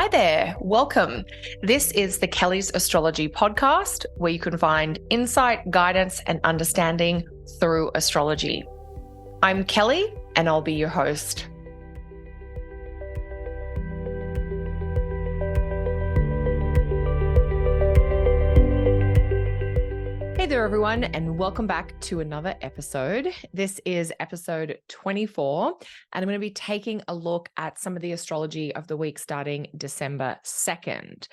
Hi there, welcome. This is the Kelly's Astrology podcast, where you can find insight, guidance, and understanding through astrology. I'm Kelly, and I'll be your host. Hey there, everyone, and welcome back to another episode. This is episode 24, and I'm going to be taking a look at some of the astrology of the week starting December 2nd.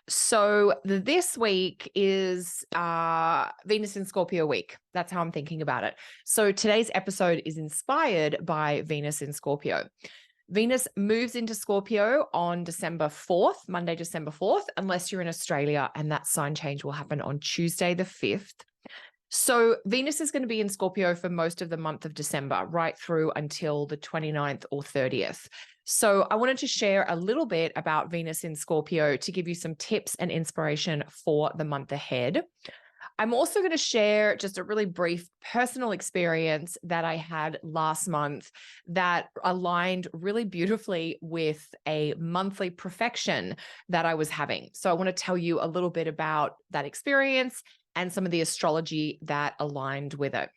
So this week is Venus in Scorpio week. That's how I'm thinking about it. So today's episode is inspired by Venus in Scorpio. Venus moves into Scorpio on December 4th, Monday, December 4th, unless you're in Australia, and that sign change will happen on Tuesday the 5th. So Venus is going to be in Scorpio for most of the month of December, right through until the 29th or 30th. So I wanted to share a little bit about Venus in Scorpio to give you some tips and inspiration for the month ahead. I'm also going to share just a really brief personal experience that I had last month that aligned really beautifully with a monthly profection that I was having. So I want to tell you a little bit about that experience and some of the astrology that aligned with it.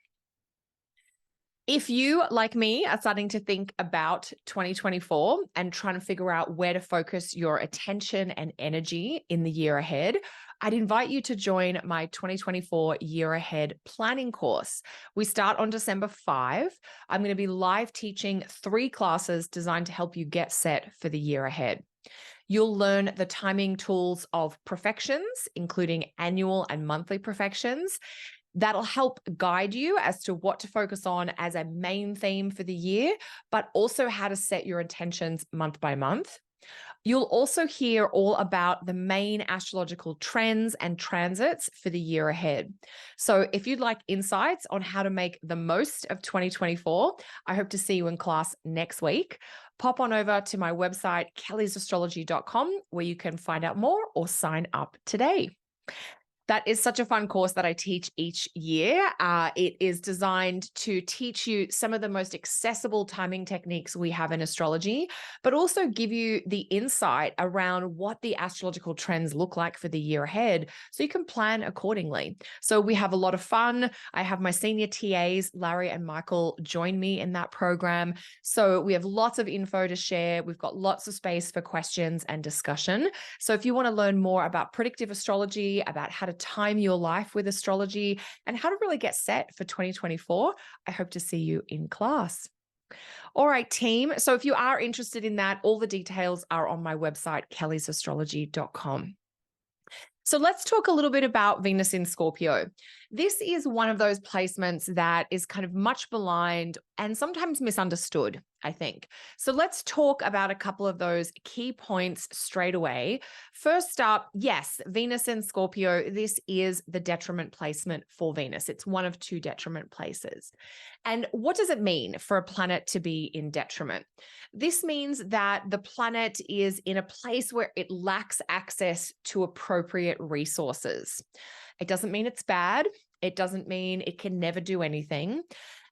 If you, like me, are starting to think about 2024 and trying to figure out where to focus your attention and energy in the year ahead, I'd invite you to join my 2024 year ahead planning course. We start on December 5. I'm going to be live teaching 3 classes designed to help you get set for the year ahead. You'll learn the timing tools of profections, including annual and monthly profections. That'll help guide you as to what to focus on as a main theme for the year, but also how to set your intentions month by month. You'll also hear all about the main astrological trends and transits for the year ahead. So if you'd like insights on how to make the most of 2024, I hope to see you in class next week. Pop on over to my website, kellysastrology.com, where you can find out more or sign up today. That is such a fun course that I teach each year. It is designed to teach you some of the most accessible timing techniques we have in astrology, but also give you the insight around what the astrological trends look like for the year ahead so you can plan accordingly. So we have a lot of fun. I have my senior TAs, Larry and Michael, join me in that program. So we have lots of info to share. We've got lots of space for questions and discussion. So if you want to learn more about predictive astrology, about how to time your life with astrology, and how to really get set for 2024, I hope to see you in class. All right, team. So if you are interested in that, all the details are on my website, kellysastrology.com. So let's talk a little bit about Venus in Scorpio. This is one of those placements that is kind of much maligned and sometimes misunderstood, I think. So let's talk about a couple of those key points straight away. First up, yes, Venus in Scorpio, this is the detriment placement for Venus. It's one of 2 detriment places. And what does it mean for a planet to be in detriment? This means that the planet is in a place where it lacks access to appropriate resources. It doesn't mean it's bad. It doesn't mean it can never do anything.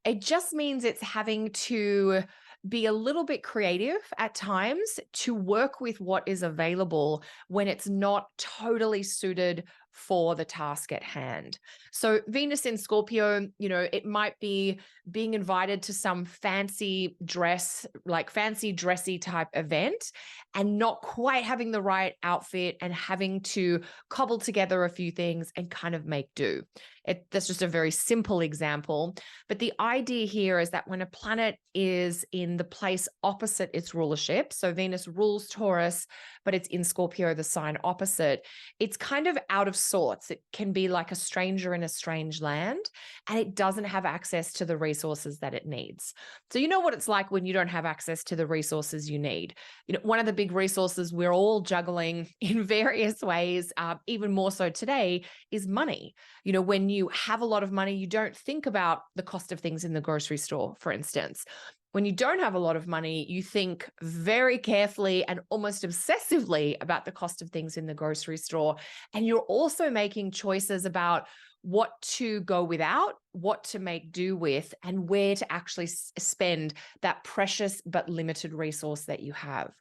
It just means it's having to be a little bit creative at times to work with what is available when it's not totally suited for the task at hand. So Venus in Scorpio, it might be being invited to some fancy dressy type event and not quite having the right outfit and having to cobble together a few things and kind of make do. That's just a very simple example. But the idea here is that when a planet is in the place opposite its rulership, so Venus rules Taurus, but it's in Scorpio, the sign opposite, it's kind of out of sorts. It can be like a stranger in a strange land, and it doesn't have access to the resources that it needs. So you know what it's like when you don't have access to the resources you need. One of the big resources we're all juggling in various ways, even more so today, is money. When you have a lot of money, you don't think about the cost of things in the grocery store, for instance. When you don't have a lot of money, you think very carefully and almost obsessively about the cost of things in the grocery store. And you're also making choices about what to go without, what to make do with, and where to actually spend that precious but limited resource that you have.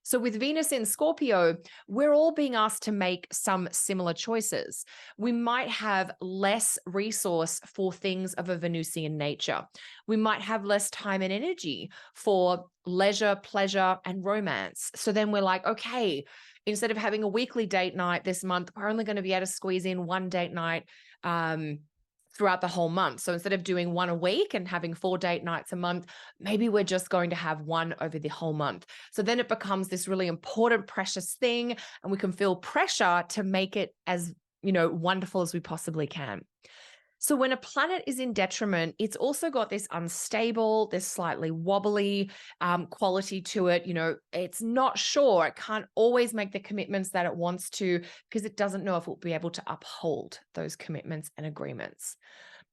So with Venus in Scorpio, we're all being asked to make some similar choices. We might have less resource for things of a Venusian nature. We might have less time and energy for leisure, pleasure, and romance. So then we're like, okay, instead of having a weekly date night this month, we're only going to be able to squeeze in one date night throughout the whole month. So instead of doing one a week and having 4 date nights a month, maybe we're just going to have one over the whole month. So then it becomes this really important, precious thing, and we can feel pressure to make it as, wonderful as we possibly can. So when a planet is in detriment, it's also got this unstable, this slightly wobbly quality to it. It's not sure. It can't always make the commitments that it wants to because it doesn't know if it will be able to uphold those commitments and agreements.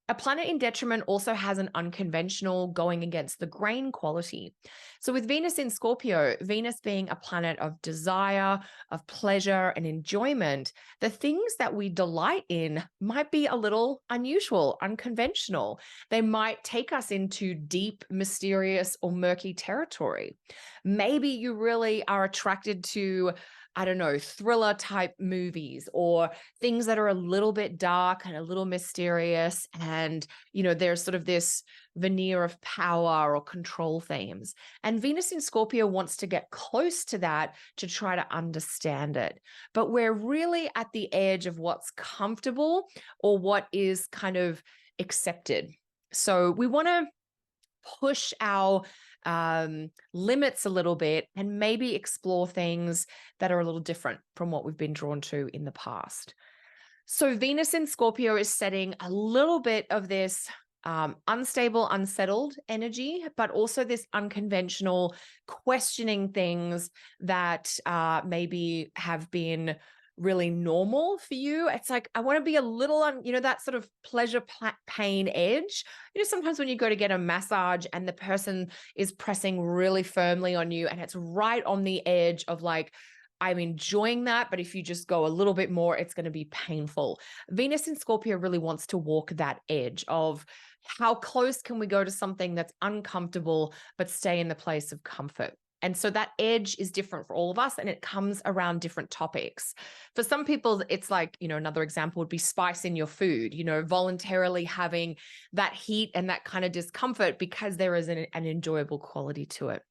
A planet in detriment also has an unconventional, going against the grain quality. So with Venus in Scorpio, Venus being a planet of desire, of pleasure and enjoyment, the things that we delight in might be a little unusual, unconventional. They might take us into deep, mysterious or murky territory. Maybe you really are attracted to, I don't know, thriller type movies or things that are a little bit dark and a little mysterious. And, there's sort of this veneer of power or control themes. And Venus in Scorpio wants to get close to that to try to understand it. But we're really at the edge of what's comfortable or what is kind of accepted. So we want to push our limits a little bit and maybe explore things that are a little different from what we've been drawn to in the past. So Venus in Scorpio is setting a little bit of this unstable, unsettled energy, but also this unconventional questioning things that maybe have been really normal for you. It's like, I want to be a little on, that sort of pleasure pain edge. Sometimes when you go to get a massage and the person is pressing really firmly on you and it's right on the edge of like, I'm enjoying that, but if you just go a little bit more, it's going to be painful. Venus in Scorpio really wants to walk that edge of how close can we go to something that's uncomfortable, but stay in the place of comfort. And so that edge is different for all of us, and it comes around different topics. For some people, it's like, another example would be spice in your food, voluntarily having that heat and that kind of discomfort because there is an enjoyable quality to it.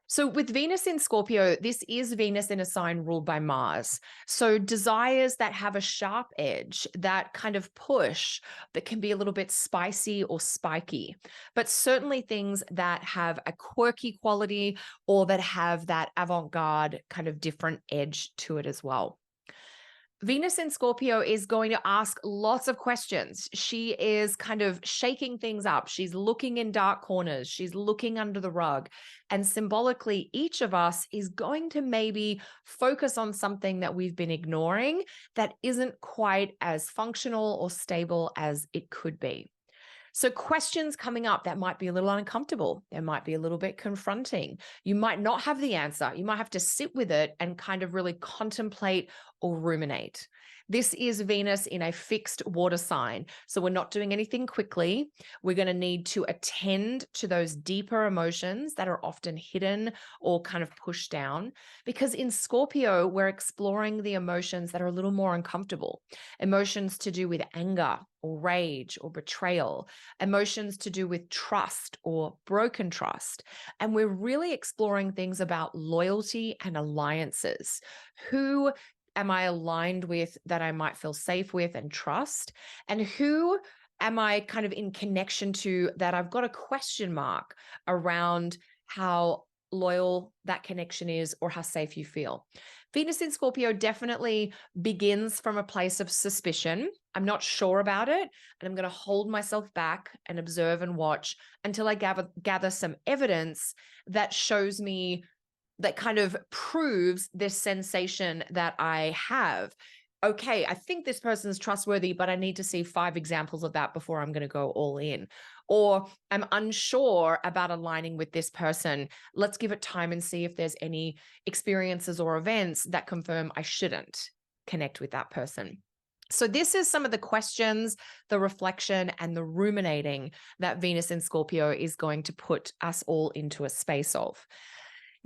So with Venus in Scorpio, this is Venus in a sign ruled by Mars. So desires that have a sharp edge, that kind of push, that can be a little bit spicy or spiky, but certainly things that have a quirky quality or that have that avant-garde kind of different edge to it as well. Venus in Scorpio is going to ask lots of questions. She is kind of shaking things up. She's looking in dark corners. She's looking under the rug. And symbolically, each of us is going to maybe focus on something that we've been ignoring that isn't quite as functional or stable as it could be. So questions coming up that might be a little uncomfortable. They might be a little bit confronting. You might not have the answer. You might have to sit with it and kind of really contemplate or ruminate. This is Venus in a fixed water sign. So we're not doing anything quickly. We're going to need to attend to those deeper emotions that are often hidden or kind of pushed down. Because in Scorpio, we're exploring the emotions that are a little more uncomfortable. Emotions to do with anger or rage or betrayal, emotions to do with trust or broken trust. And we're really exploring things about loyalty and alliances. Who am I aligned with that I might feel safe with and trust? And who am I kind of in connection to that I've got a question mark around how loyal that connection is or how safe you feel? Venus in Scorpio definitely begins from a place of suspicion. I'm not sure about it, and I'm going to hold myself back and observe and watch until I gather some evidence that shows me, that kind of proves this sensation that I have. Okay, I think this person is trustworthy, but I need to see 5 examples of that before I'm going to go all in. Or I'm unsure about aligning with this person. Let's give it time and see if there's any experiences or events that confirm I shouldn't connect with that person. So this is some of the questions, the reflection, and the ruminating that Venus in Scorpio is going to put us all into a space of.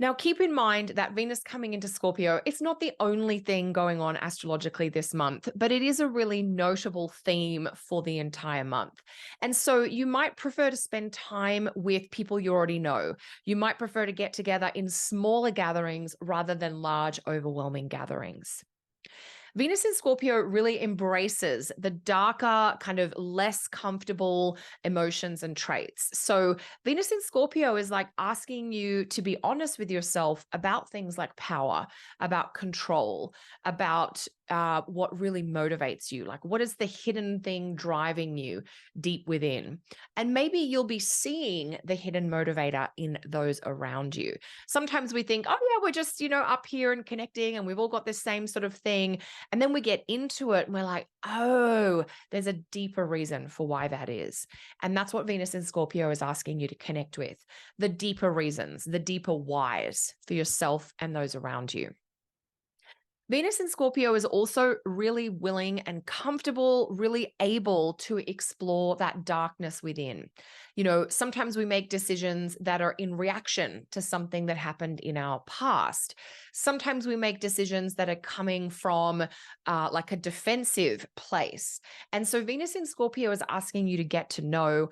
Now, keep in mind that Venus coming into Scorpio, it's not the only thing going on astrologically this month, but it is a really notable theme for the entire month. And so you might prefer to spend time with people you already know. You might prefer to get together in smaller gatherings rather than large, overwhelming gatherings. Venus in Scorpio really embraces the darker, kind of less comfortable emotions and traits. So, Venus in Scorpio is like asking you to be honest with yourself about things like power, about control, about what really motivates you. Like, what is the hidden thing driving you deep within? And maybe you'll be seeing the hidden motivator in those around you. Sometimes we think, oh, yeah, we're just, up here and connecting and we've all got this same sort of thing. And then we get into it and we're like, oh, there's a deeper reason for why that is. And that's what Venus in Scorpio is asking you to connect with, the deeper reasons, the deeper whys for yourself and those around you. Venus in Scorpio is also really willing and comfortable, really able to explore that darkness within. Sometimes we make decisions that are in reaction to something that happened in our past. Sometimes we make decisions that are coming from like a defensive place. And so Venus in Scorpio is asking you to get to know,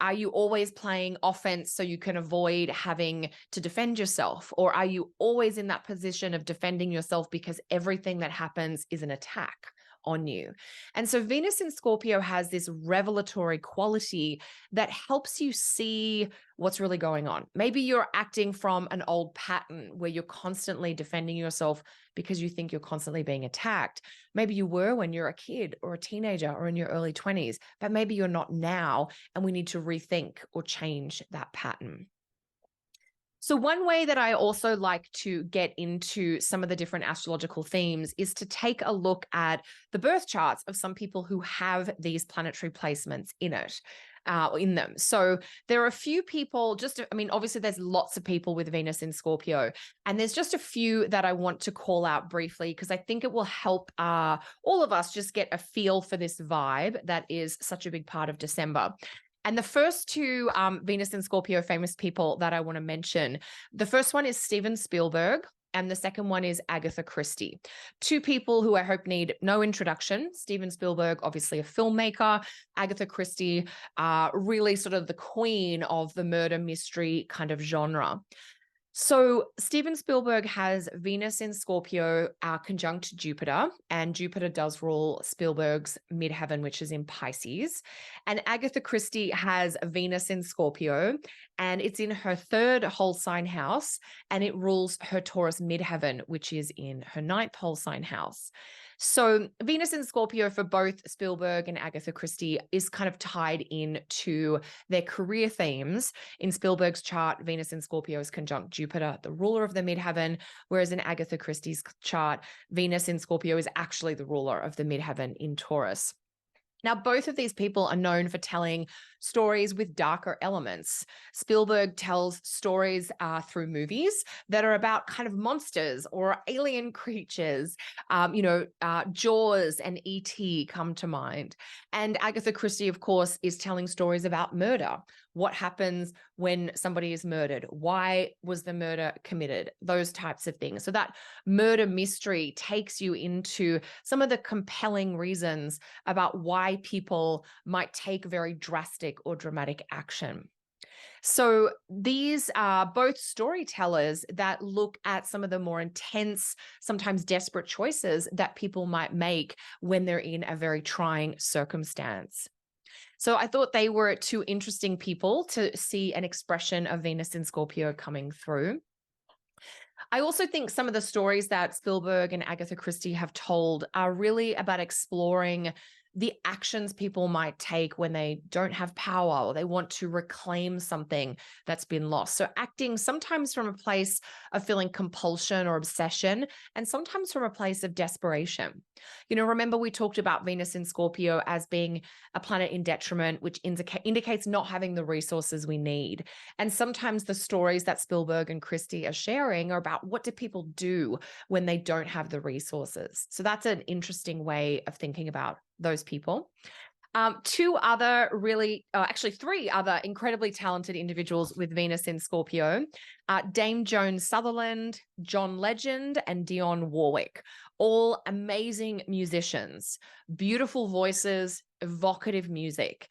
are you always playing offense so you can avoid having to defend yourself? Or are you always in that position of defending yourself because everything that happens is an attack on you? And so Venus in Scorpio has this revelatory quality that helps you see what's really going on. Maybe you're acting from an old pattern where you're constantly defending yourself because you think you're constantly being attacked. Maybe you were when you're a kid or a teenager or in your early 20s, but maybe you're not now, and we need to rethink or change that pattern. So one way that I also like to get into some of the different astrological themes is to take a look at the birth charts of some people who have these planetary placements in it. In them. So there are a few people, obviously there's lots of people with Venus in Scorpio, and there's just a few that I want to call out briefly because I think it will help all of us just get a feel for this vibe that is such a big part of December. And the first two Venus and Scorpio famous people that I want to mention, the first one is Steven Spielberg, and the second one is Agatha Christie. Two people who I hope need no introduction. Steven Spielberg, obviously a filmmaker. Agatha Christie, really sort of the queen of the murder mystery kind of genre. So Steven Spielberg has Venus in Scorpio conjunct Jupiter, and Jupiter does rule Spielberg's midheaven, which is in Pisces. And Agatha Christie has Venus in Scorpio, and it's in her third whole sign house, and it rules her Taurus midheaven, which is in her ninth whole sign house. So Venus in Scorpio for both Spielberg and Agatha Christie is kind of tied into their career themes. In Spielberg's chart, Venus in Scorpio is conjunct Jupiter, the ruler of the midheaven, whereas in Agatha Christie's chart, Venus in Scorpio is actually the ruler of the midheaven in Taurus. Now, both of these people are known for telling stories with darker elements. Spielberg tells stories through movies that are about kind of monsters or alien creatures. Jaws and E.T. come to mind. And Agatha Christie, of course, is telling stories about murder. What happens when somebody is murdered? Why was the murder committed? Those types of things. So that murder mystery takes you into some of the compelling reasons about why people might take very drastic or dramatic action. So these are both storytellers that look at some of the more intense, sometimes desperate choices that people might make when they're in a very trying circumstance. So I thought they were two interesting people to see an expression of Venus in Scorpio coming through. I also think some of the stories that Spielberg and Agatha Christie have told are really about exploring the actions people might take when they don't have power or they want to reclaim something that's been lost. So acting sometimes from a place of feeling compulsion or obsession, and sometimes from a place of desperation. Remember we talked about Venus in Scorpio as being a planet in detriment, which indicates not having the resources we need. And sometimes the stories that Spielberg and Christie are sharing are about what do people do when they don't have the resources. So that's an interesting way of thinking about those people. Two other really, actually three other incredibly talented individuals with Venus in Scorpio, Dame Joan Sutherland, John Legend, and Dionne Warwick, all amazing musicians, beautiful voices, evocative music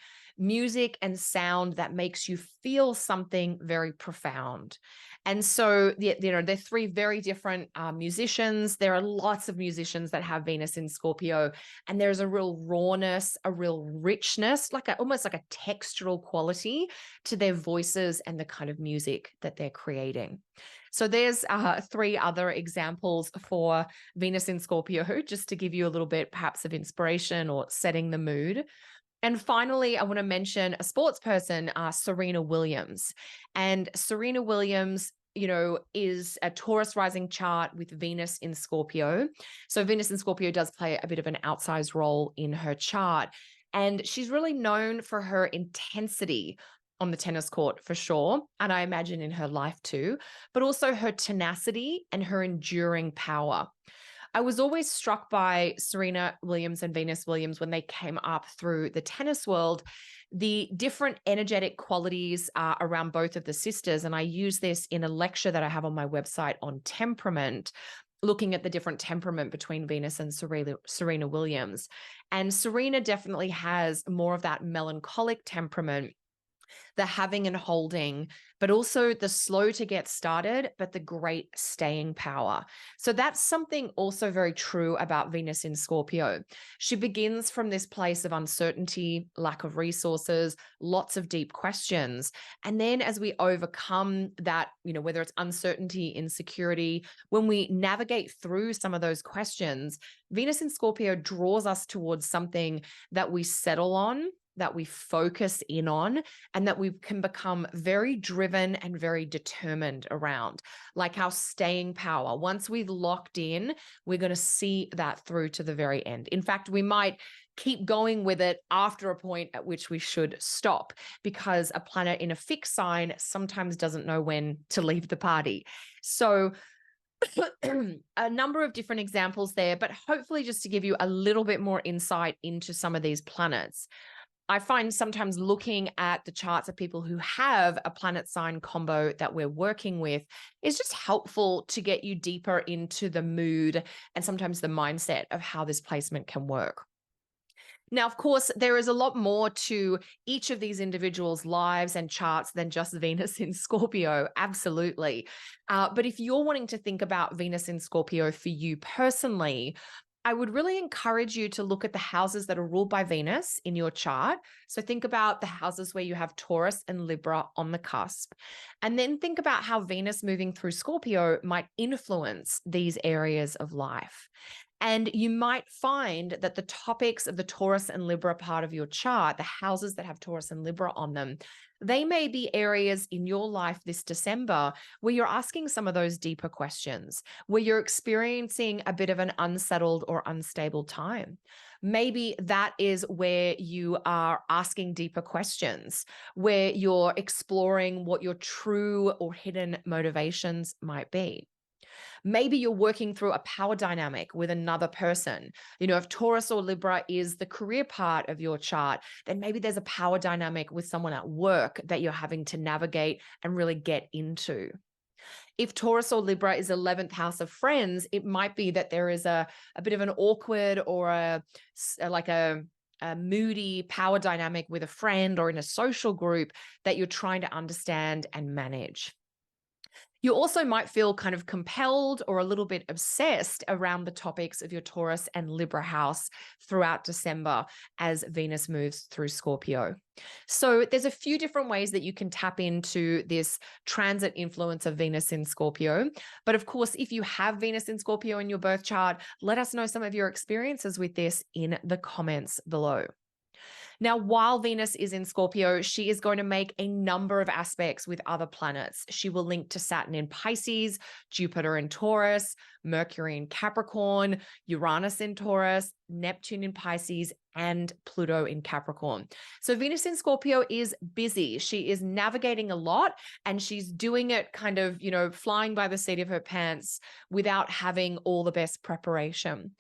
and sound that makes you feel something very profound. And so, they're three very different musicians. There are lots of musicians that have Venus in Scorpio, and there's a real rawness, a real richness, almost like a textural quality to their voices and the kind of music that they're creating. So there's three other examples for Venus in Scorpio, just to give you a little bit perhaps of inspiration or setting the mood. And finally, I want to mention a sports person, Serena Williams. And Serena Williams, is a Taurus rising chart with Venus in Scorpio. So Venus in Scorpio does play a bit of an outsized role in her chart. And she's really known for her intensity on the tennis court for sure. And I imagine in her life too, but also her tenacity and her enduring power. I was always struck by Serena Williams and Venus Williams when they came up through the tennis world, the different energetic qualities around both of the sisters. And I use this in a lecture that I have on my website on temperament, looking at the different temperament between Venus and Serena Williams. And Serena definitely has more of that melancholic temperament, the having and holding, but also the slow to get started, but the great staying power. So that's something also very true about Venus in Scorpio. She begins from this place of uncertainty, lack of resources, lots of deep questions. And then as we overcome that, whether it's uncertainty, insecurity, when we navigate through some of those questions, Venus in Scorpio draws us towards something that we settle on, that we focus in on, and that we can become very driven and very determined around, like our staying power. Once we've locked in, we're going to see that through to the very end. In fact, we might keep going with it after a point at which we should stop, because a planet in a fixed sign sometimes doesn't know when to leave the party. So a number of different examples there, but hopefully just to give you a little bit more insight into some of these planets. I find sometimes looking at the charts of people who have a planet sign combo that we're working with is just helpful to get you deeper into the mood and sometimes the mindset of how this placement can work. Now, of course, there is a lot more to each of these individuals' lives and charts than just Venus in Scorpio, absolutely. But if you're wanting to think about Venus in Scorpio for you personally, I would really encourage you to look at the houses that are ruled by Venus in your chart. So think about the houses where you have Taurus and Libra on the cusp. And then think about how Venus moving through Scorpio might influence these areas of life. And you might find that the topics of the Taurus and Libra part of your chart, the houses that have Taurus and Libra on them, they may be areas in your life this December where you're asking some of those deeper questions, where you're experiencing a bit of an unsettled or unstable time. Maybe that is where you are asking deeper questions, where you're exploring what your true or hidden motivations might be. Maybe you're working through a power dynamic with another person. If Taurus or Libra is the career part of your chart, then maybe there's a power dynamic with someone at work that you're having to navigate and really get into. If Taurus or Libra is 11th house of friends, it might be that there is a bit of an awkward or a moody power dynamic with a friend or in a social group that you're trying to understand and manage. You also might feel kind of compelled or a little bit obsessed around the topics of your Taurus and Libra house throughout December as Venus moves through Scorpio. So there's a few different ways that you can tap into this transit influence of Venus in Scorpio. But of course, if you have Venus in Scorpio in your birth chart, let us know some of your experiences with this in the comments below. Now, while Venus is in Scorpio, she is going to make a number of aspects with other planets. She will link to Saturn in Pisces, Jupiter in Taurus, Mercury in Capricorn, Uranus in Taurus, Neptune in Pisces, and Pluto in Capricorn. So Venus in Scorpio is busy. She is navigating a lot, and she's doing it kind of, flying by the seat of her pants without having all the best preparation.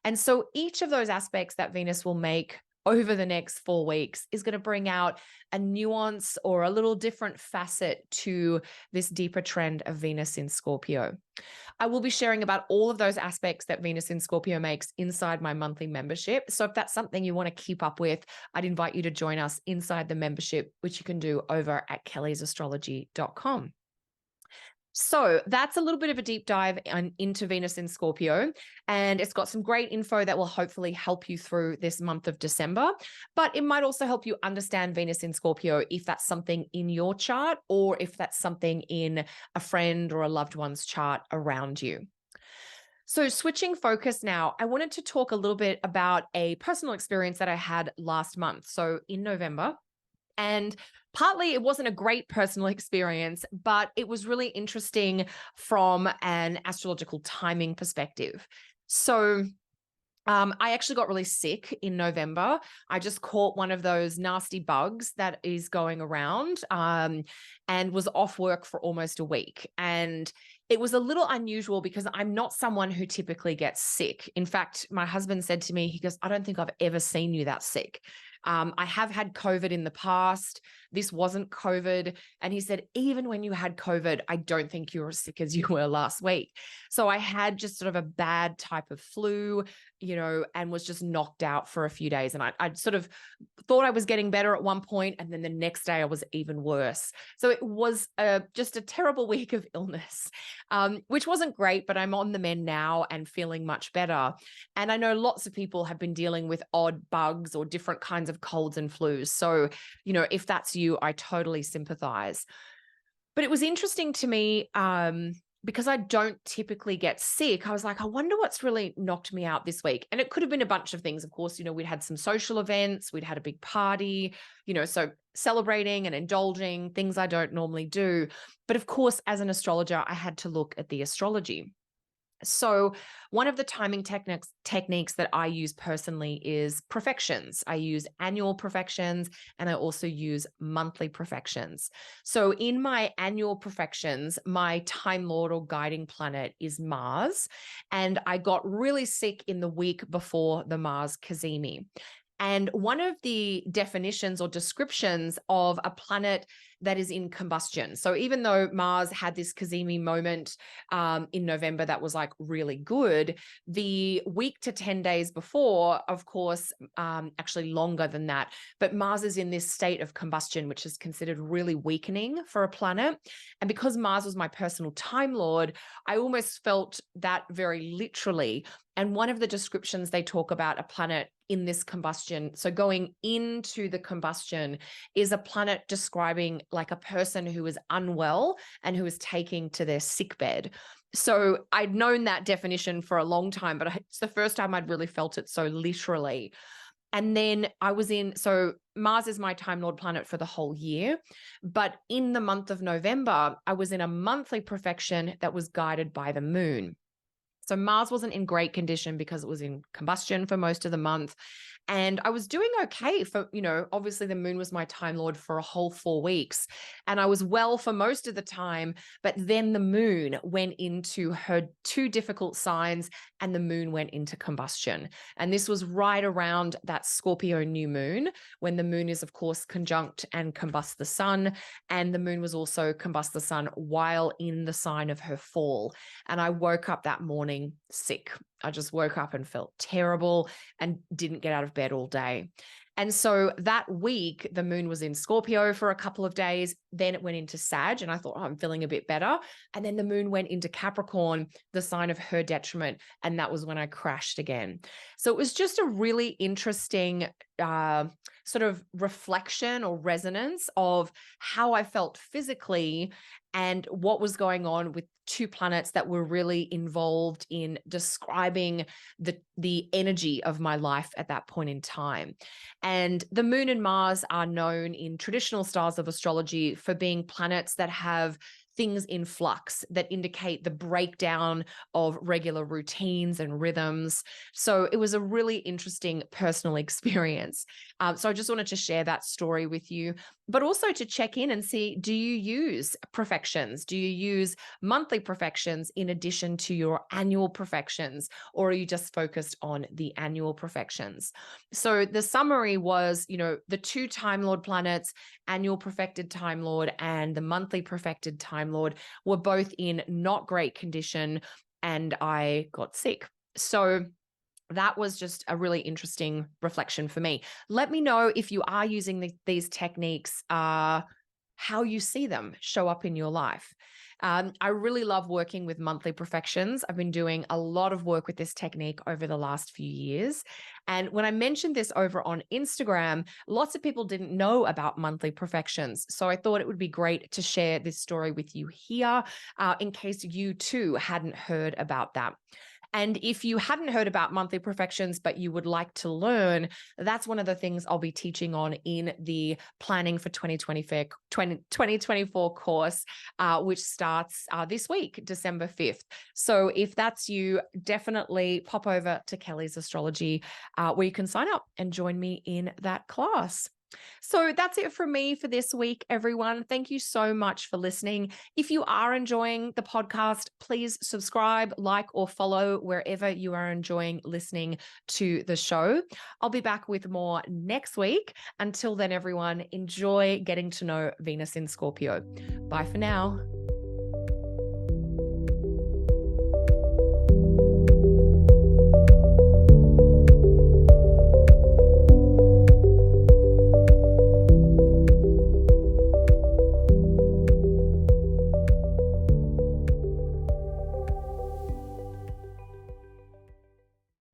And so each of those aspects that Venus will make over the next 4 weeks is going to bring out a nuance or a little different facet to this deeper trend of Venus in Scorpio. I will be sharing about all of those aspects that Venus in Scorpio makes inside my monthly membership. So if that's something you want to keep up with, I'd invite you to join us inside the membership, which you can do over at kellysastrology.com. So that's a little bit of a deep dive into Venus in Scorpio, and it's got some great info that will hopefully help you through this month of December, but it might also help you understand Venus in Scorpio if that's something in your chart or if that's something in a friend or a loved one's chart around you. So switching focus now, I wanted to talk a little bit about a personal experience that I had last month. So in November, and partly it wasn't a great personal experience, but it was really interesting from an astrological timing perspective. So I actually got really sick in November. I just caught one of those nasty bugs that is going around, and was off work for almost a week. And it was a little unusual because I'm not someone who typically gets sick. In fact, my husband said to me, he goes, "I don't think I've ever seen you that sick." I have had COVID in the past. This wasn't COVID. And he said, even when you had COVID, I don't think you were as sick as you were last week. So I had just sort of a bad type of flu, and was just knocked out for a few days. And I sort of thought I was getting better at one point, and then the next day I was even worse. So it was just a terrible week of illness, which wasn't great, but I'm on the mend now and feeling much better. And I know lots of people have been dealing with odd bugs or different kinds of colds and flus. So, if that's you, I totally sympathize. But it was interesting to me, because I don't typically get sick. I was like, I wonder what's really knocked me out this week. And it could have been a bunch of things. Of course, we'd had some social events, we'd had a big party, so celebrating and indulging, things I don't normally do. But of course, as an astrologer, I had to look at the astrology. So one of the timing techniques that I use personally is profections. I use annual profections, and I also use monthly profections. So in my annual profections, my Time Lord or guiding planet is Mars, and I got really sick in the week before the Mars Cazimi. And one of the definitions or descriptions of a planet that is in combustion. So even though Mars had this Cazimi moment in November that was like really good, the week to 10 days before, of course, actually longer than that, but Mars is in this state of combustion, which is considered really weakening for a planet. And because Mars was my personal Time Lord, I almost felt that very literally. And one of the descriptions they talk about a planet in this combustion, so going into the combustion, is a planet describing like a person who is unwell and who is taking to their sickbed. So I'd known that definition for a long time, but it's the first time I'd really felt it so literally. And then so Mars is my Time Lord planet for the whole year. But in the month of November, I was in a monthly profection that was guided by the moon. So Mars wasn't in great condition because it was in combustion for most of the month. And I was doing okay for, obviously the moon was my Time Lord for a whole 4 weeks. And I was well for most of the time. But then the moon went into her 2 difficult signs, and the moon went into combustion. And this was right around that Scorpio new moon, when the moon is, of course, conjunct and combust the sun. And the moon was also combust the sun while in the sign of her fall. And I woke up that morning sick. I just woke up and felt terrible and didn't get out of bed all day. And so that week, the moon was in Scorpio for a couple of days. Then it went into Sag, and I thought, I'm feeling a bit better. And then the moon went into Capricorn, the sign of her detriment. And that was when I crashed again. So it was just a really interesting sort of reflection or resonance of how I felt physically and what was going on with 2 planets that were really involved in describing the energy of my life at that point in time. And the moon and Mars are known in traditional styles of astrology for being planets that have things in flux that indicate the breakdown of regular routines and rhythms. So it was a really interesting personal experience. So I just wanted to share that story with you, but also to check in and see, do you use profections? Do you use monthly profections in addition to your annual profections, or are you just focused on the annual profections? So the summary was, the 2 Time Lord planets, annual profected Time Lord and the monthly profected Time Lord, were both in not great condition, and I got sick. So that was just a really interesting reflection for me. Let me know if you are using these techniques, how you see them show up in your life. I really love working with monthly profections. I've been doing a lot of work with this technique over the last few years. And when I mentioned this over on Instagram, lots of people didn't know about monthly profections. So I thought it would be great to share this story with you here, in case you too hadn't heard about that. And if you hadn't heard about monthly profections, but you would like to learn, that's one of the things I'll be teaching on in the Planning for 2024 course, which starts this week, December 5th. So if that's you, definitely pop over to Kelly's Astrology, where you can sign up and join me in that class. So that's it from me for this week, everyone. Thank you so much for listening. If you are enjoying the podcast, please subscribe, like, or follow wherever you are enjoying listening to the show. I'll be back with more next week. Until then, everyone, enjoy getting to know Venus in Scorpio. Bye for now.